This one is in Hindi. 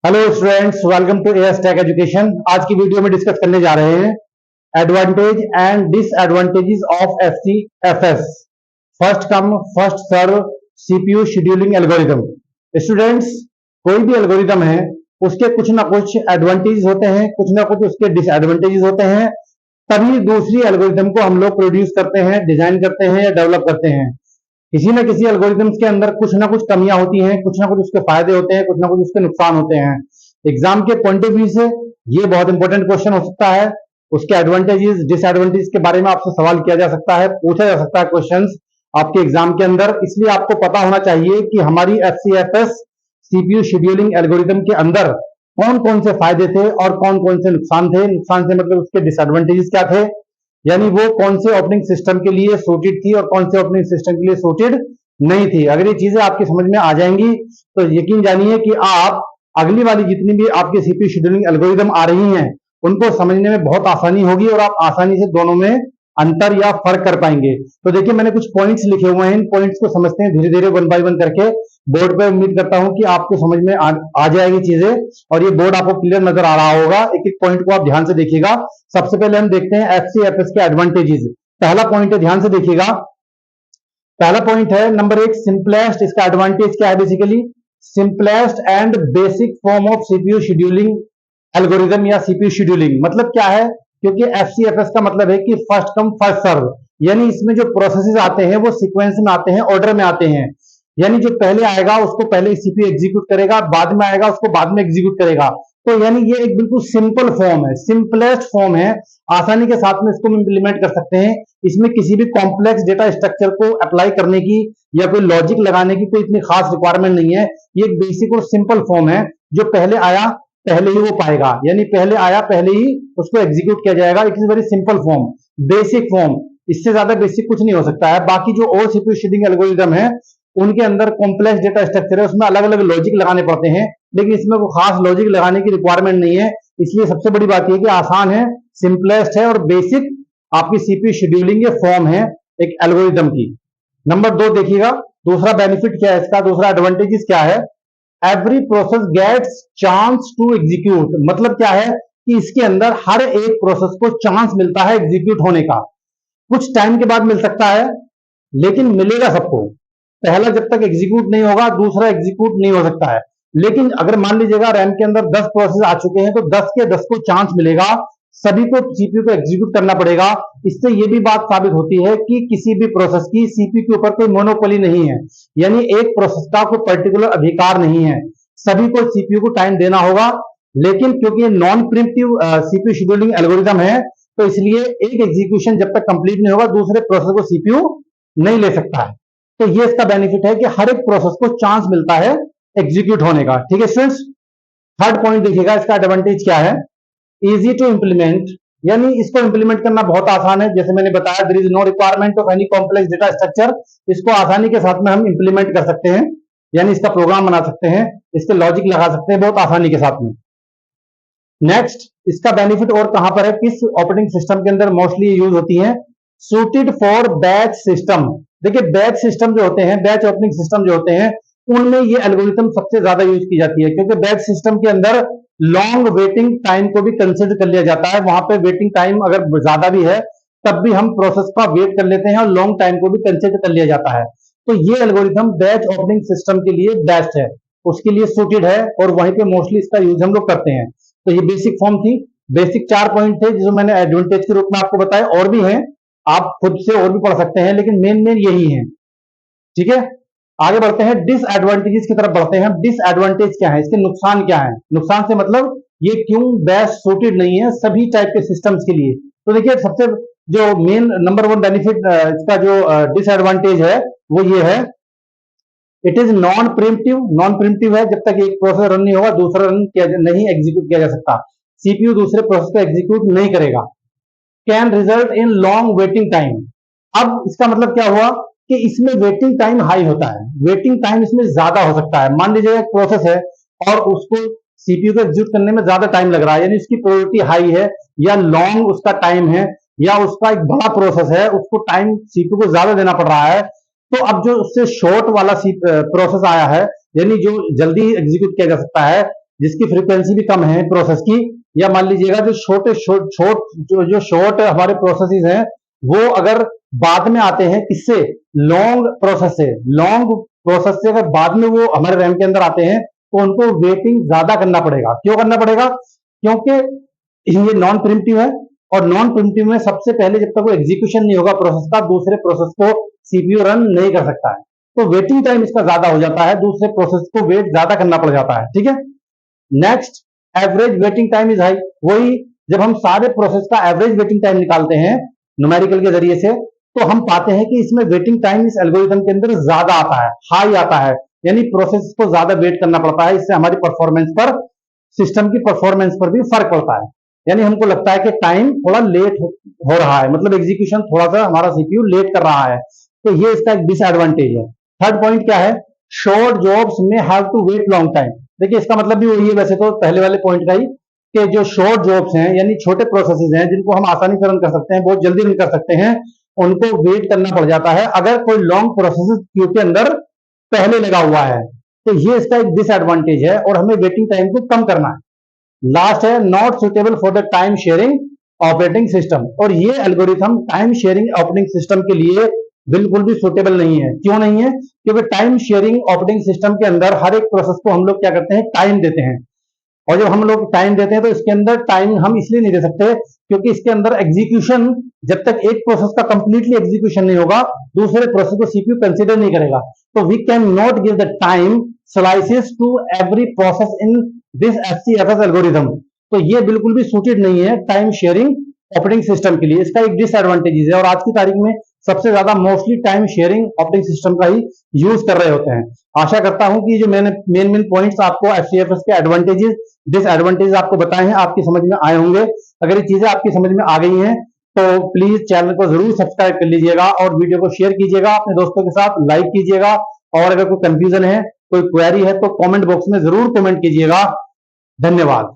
Hello students, welcome to AS tech education. आज की वीडियो में डिस्कस करने जा रहे हैं advantage and disadvantages of FCFS, first come first serve CPU scheduling algorithm. Students, कोई भी एल्गोरिदम है उसके कुछ ना कुछ एडवांटेजेस होते हैं, कुछ ना कुछ उसके डिसएडवांटेजेस होते हैं, तभी दूसरी एल्गोरिदम को हम लोग प्रोड्यूस करते हैं, डिजाइन करते हैं या डेवलप करते हैं। किसी न किसी एल्गोरिथम्स के अंदर कुछ ना कुछ कमियां होती हैं, कुछ ना कुछ उसके फायदे होते हैं, कुछ ना कुछ उसके नुकसान होते हैं। एग्जाम के पॉइंट ऑफ व्यू से ये बहुत इंपॉर्टेंट क्वेश्चन हो सकता है। उसके एडवांटेजेस डिसएडवांटेज के बारे में आपसे सवाल किया जा सकता है, पूछा जा सकता है क्वेश्चंस आपके एग्जाम के अंदर। इसलिए आपको पता होना चाहिए कि हमारी एफसीएफएस सीपीयू शेड्यूलिंग एल्गोरिथम के अंदर कौन कौन से फायदे थे और कौन कौन से नुकसान थे। नुकसान से मतलब उसके डिसएडवांटेजेस क्या थे, यानी वो कौन से ऑपरेटिंग सिस्टम के लिए सूटेड थी और कौन से ऑपरेटिंग सिस्टम के लिए सूटेड नहीं थी। अगर ये चीजें आपकी समझ में आ जाएंगी तो यकीन जानिए कि आप अगली वाली जितनी भी आपकी सीपीयू शेड्यूलिंग एल्गोरिदम आ रही हैं उनको समझने में बहुत आसानी होगी और आप आसानी से दोनों में अंतर या फर्क कर पाएंगे। तो देखिए, मैंने कुछ पॉइंट्स लिखे हुए हैं, इन पॉइंट्स को समझते हैं धीरे धीरे वन बाय वन करके बोर्ड पे। उम्मीद करता हूं कि आपको समझ में आ जाएगी चीजें और ये बोर्ड आपको क्लियर नजर आ रहा होगा। एक एक पॉइंट को आप ध्यान से देखिएगा। सबसे पहले हम देखते हैं एफसीएफएस के एडवांटेजेस। पहला पॉइंट है, ध्यान से देखिएगा। पहला पॉइंट है नंबर एक, सिंपलेस्ट। इसका एडवांटेज क्या है? Basically simplest and basic form of CPU scheduling algorithm या सीपीयू शेड्यूलिंग। मतलब क्या है? क्योंकि एफसीएफएस का मतलब है कि फर्स्ट कम फर्स्ट सर्व, यानी इसमें जो प्रोसेसेस आते हैं वो सीक्वेंस में आते हैं, ऑर्डर में आते हैं। यानी जो पहले आएगा उसको पहले सीपीयू एग्जीक्यूट करेगा, बाद में आएगा उसको बाद में एग्जीक्यूट करेगा। तो यानी ये एक बिल्कुल सिंपल फॉर्म है, सिंपलेस्ट फॉर्म है। आसानी के साथ में इसको इंप्लीमेंट कर सकते हैं। इसमें किसी भी कॉम्प्लेक्स डेटा स्ट्रक्चर को अप्लाई करने की या कोई लॉजिक लगाने की कोई इतनी खास रिक्वायरमेंट नहीं है। ये एक बेसिक और सिंपल फॉर्म है। जो पहले आया पहले ही वो पाएगा, यानी पहले आया पहले ही उसको एग्जीक्यूट किया जाएगा। It is very simple form, basic form. इससे ज्यादा बेसिक कुछ नहीं हो सकता है। बाकी जो और सीपीयू शेड्यूलिंग एल्गोरिदम है उनके अंदर कॉम्प्लेक्स डेटा स्ट्रक्चर है, उसमें अलग अलग लॉजिक लगाने पड़ते हैं, लेकिन इसमें कोई खास लॉजिक लगाने की रिक्वायरमेंट नहीं है। इसलिए सबसे बड़ी बात यह कि आसान है, सिंपलेस्ट है और बेसिक आपकी सीपीयू शेड्यूलिंग फॉर्म है एक एल्गोरिदम की। नंबर दो देखिएगा, दूसरा बेनिफिट क्या है इसका, दूसरा एडवांटेजेस क्या है? Every process gets chance to execute. मतलब क्या है कि इसके अंदर हर एक प्रोसेस को चांस मिलता है एग्जीक्यूट होने का। कुछ टाइम के बाद मिल सकता है, लेकिन मिलेगा सबको। पहला जब तक एग्जीक्यूट नहीं होगा दूसरा एग्जीक्यूट नहीं हो सकता है। लेकिन अगर मान लीजिएगा रैम के अंदर 10 प्रोसेस आ चुके हैं तो 10 के 10 को चांस मिलेगा, सभी को सीपीयू को एग्जीक्यूट करना पड़ेगा। इससे यह भी बात साबित होती है कि किसी भी प्रोसेस की सीपीयू के ऊपर कोई मोनोपोली नहीं है, यानी एक प्रोसेस का कोई पर्टिकुलर अधिकार नहीं है। सभी को सीपीयू को टाइम देना होगा। लेकिन क्योंकि नॉन प्रिम्प्टिव सीपीयू शेड्यूलिंग एल्गोरिदम है तो इसलिए एक एग्जीक्यूशन जब तक कंप्लीट नहीं होगा दूसरे प्रोसेस को सीपीयू नहीं ले सकता है। तो ये इसका बेनिफिट है कि हर एक प्रोसेस को चांस मिलता है एग्जीक्यूट होने का। ठीक है स्टूडेंट्स, थर्ड पॉइंट देखिएगा, इसका एडवांटेज क्या है? इजी टू इंप्लीमेंट, यानी इसको इंप्लीमेंट करना बहुत आसान है। जैसे मैंने बताया, there is no requirement of any complex data structure. इसको आसानी के साथ में हम इंप्लीमेंट कर सकते हैं, यानी इसका प्रोग्राम बना सकते हैं, इसके लॉजिक लगा सकते हैं बहुत आसानी के साथ में। नेक्स्ट, इसका बेनिफिट और कहां पर है, किस ऑपरेटिंग सिस्टम के अंदर मोस्टली यूज होती है? Suited for batch system. देखिए, बैच सिस्टम जो होते हैं, बैच ऑपरेटिंग सिस्टम जो होते हैं, उनमें ये एल्गोरिथम सबसे ज्यादा यूज की जाती है, क्योंकि बैच सिस्टम के अंदर लॉन्ग वेटिंग टाइम को भी कंसिडर कर लिया जाता है। वहां पे वेटिंग टाइम अगर ज्यादा भी है तब भी हम प्रोसेस का वेट कर लेते हैं और लॉन्ग टाइम को भी कंसिडर कर लिया जाता है। तो ये एल्गोरिथम बैच ऑपरेटिंग सिस्टम के लिए बेस्ट है, उसके लिए सूटेड है और वहीं पे मोस्टली इसका यूज हम लोग करते हैं। तो ये बेसिक फॉर्म थी, बेसिक 4 पॉइंट थे जो मैंने एडवांटेज के रूप में आपको बताया। और भी हैं, आप खुद से और भी पढ़ सकते हैं, लेकिन मेन मेन यही है। ठीक है, आगे बढ़ते हैं, डिसएडवांटेजेस की तरफ बढ़ते हैं। डिसएडवांटेज क्या है, इसके नुकसान क्या है? नुकसान से मतलब ये क्यों बेस्ट सूटेड नहीं है सभी टाइप के सिस्टम्स के लिए। तो देखिए, सबसे जो मेन नंबर वन बेनिफिट इसका जो डिसएडवांटेज है वो ये है, इट इज नॉन प्रिम्प्टिव। नॉन प्रिम्प्टिव है, जब तक एक प्रोसेस रन नहीं होगा दूसरा रन नहीं एग्जीक्यूट किया जा सकता। सीपीयू दूसरे प्रोसेस को एग्जीक्यूट नहीं करेगा। Can result in long waiting time. अब इसका मतलब क्या हुआ कि इसमें वेटिंग टाइम हाई होता है, वेटिंग टाइम इसमें ज्यादा हो सकता है। मान लीजिए एक प्रोसेस है और उसको सीपीयू को एग्जीक्यूट करने में ज्यादा टाइम लग रहा है, यानी उसकी प्रायोरिटी हाई है या लॉन्ग उसका टाइम है, या उसका एक बड़ा प्रोसेस है उसको टाइम सीपीयू को ज्यादा देना पड़ रहा है। तो अब जो उससे शॉर्ट वाला प्रोसेस आया है, यानी जो जल्दी एग्जीक्यूट किया जा सकता है, जिसकी फ्रीक्वेंसी भी कम है प्रोसेस की, या मान लीजिएगा जो जो शॉर्ट हमारे प्रोसेसेस हैं वो अगर बाद में आते हैं किससे, लॉन्ग प्रोसेस से, लॉन्ग प्रोसेस से अगर बाद में वो हमारे रैम के अंदर आते हैं तो उनको वेटिंग ज्यादा करना पड़ेगा। क्यों करना पड़ेगा? क्योंकि ये नॉन प्रिमिटिव है, और नॉन प्रिमिटिव में सबसे पहले जब तक वो एग्जीक्यूशन नहीं होगा प्रोसेस का, दूसरे प्रोसेस को सीपीयू रन नहीं कर सकता है। तो वेटिंग टाइम इसका ज्यादा हो जाता है, दूसरे प्रोसेस को वेट ज्यादा करना पड़ जाता है। ठीक है। Next, average waiting time is high. वही जब हम सारे प्रोसेस का एवरेज वेटिंग टाइम निकालते हैं न्यूमेरिकल के जरिए से, तो हम पाते हैं कि इसमें वेटिंग टाइम इस एल्गोरिथम के अंदर ज्यादा आता है, हाई आता है, यानी प्रोसेस को ज्यादा वेट करना पड़ता है। इससे हमारी परफॉर्मेंस पर, सिस्टम की परफॉर्मेंस पर भी फर्क पड़ता है। यानी हमको लगता है कि टाइम थोड़ा लेट हो रहा है, मतलब एग्जीक्यूशन थोड़ा सा हमारा सीपीयू लेट कर रहा है, तो ये इसका एक डिसएडवांटेज है। थर्ड पॉइंट क्या है? शॉर्ट जॉब्स में have to wait long time. देखिए इसका मतलब भी वही है वैसे तो पहले वाले पॉइंट का ही, कि जो शॉर्ट जॉब्स हैं यानी छोटे प्रोसेसेस हैं जिनको हम आसानी से रन कर सकते हैं, बहुत जल्दी रन कर सकते हैं, उनको वेट करना पड़ जाता है अगर कोई लॉन्ग प्रोसेस क्यू के अंदर पहले लगा हुआ है। तो ये इसका एक डिसएडवांटेज है और हमें वेटिंग टाइम को कम करना है। लास्ट है, not suitable for the time sharing operating system. और ये algorithm time sharing operating system के लिए बिल्कुल भी सुटेबल नहीं है। क्यों नहीं है? क्योंकि टाइम शेयरिंग ऑपरेटिंग सिस्टम के अंदर हर एक प्रोसेस को हम लोग क्या करते हैं, टाइम देते हैं। और जब हम लोग टाइम देते हैं तो इसके अंदर टाइम हम इसलिए नहीं दे सकते क्योंकि इसके अंदर एग्जीक्यूशन, जब तक एक प्रोसेस का कंप्लीटली एग्जीक्यूशन नहीं होगा दूसरे प्रोसेस को सीपीयू कंसीडर नहीं करेगा। तो we can not give the time slices to every process in this HCFS algorithm. तो ये बिल्कुल भी सूटेड नहीं है टाइम शेयरिंग ऑपरेटिंग सिस्टम के लिए, इसका एक डिसएडवांटेज है। और आज की तारीख में सबसे ज्यादा mostly time sharing operating system का ही यूज कर रहे होते हैं। आशा करता हूं कि जो मैंने मेन पॉइंट्स आपको एचसीएफएस के एडवांटेजेस डिसएडवांटेज आपको बताए हैं आपकी समझ में आए होंगे। अगर ये चीजें आपकी समझ में आ गई हैं तो प्लीज चैनल को जरूर सब्सक्राइब कर लीजिएगा और वीडियो को शेयर कीजिएगा अपने दोस्तों के साथ, लाइक कीजिएगा। और अगर कोई कंफ्यूजन है, कोई क्वेरी है तो कमेंट बॉक्स में जरूर कमेंट कीजिएगा। धन्यवाद।